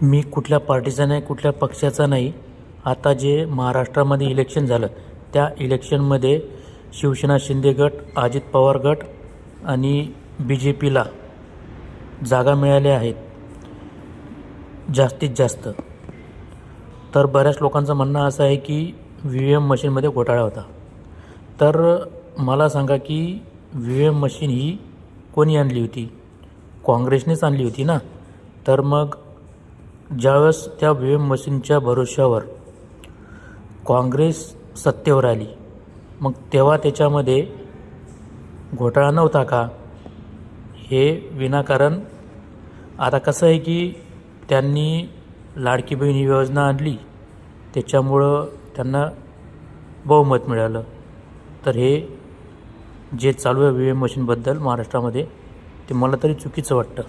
मी कुठल्या पार्टीचा नाही, कुठल्या पक्षाचा नाही. आता जे महाराष्ट्रामध्ये इलेक्शन झालं त्या इलेक्शनमध्ये शिवसेना शिंदे गट, अजित पवार गट आणि बी जे पीला जागा मिळाल्या आहेत जास्तीत जास्त. तर बऱ्याच लोकांचं म्हणणं असं आहे की व्ही एम मशीनमध्ये घोटाळा होता. तर मला सांगा की व्ही एम मशीन ही कोणी आणली होती? काँग्रेसनेच आणली होती ना. तर मग ज्यावेळेस त्या व्ही एम मशीनच्या भरोश्यावर काँग्रेस सत्तेवर आली, मग तेव्हा त्याच्यामध्ये घोटाळा नव्हता का? हे विनाकारण. आता कसं आहे की त्यांनी लाडकी बहीण ही योजना आणली, त्याच्यामुळं त्यांना बहुमत मिळालं. तर हे जे चालू आहे व्ही एम मशीनबद्दल महाराष्ट्रामध्ये, ते मला तरी चुकीचं वाटतं.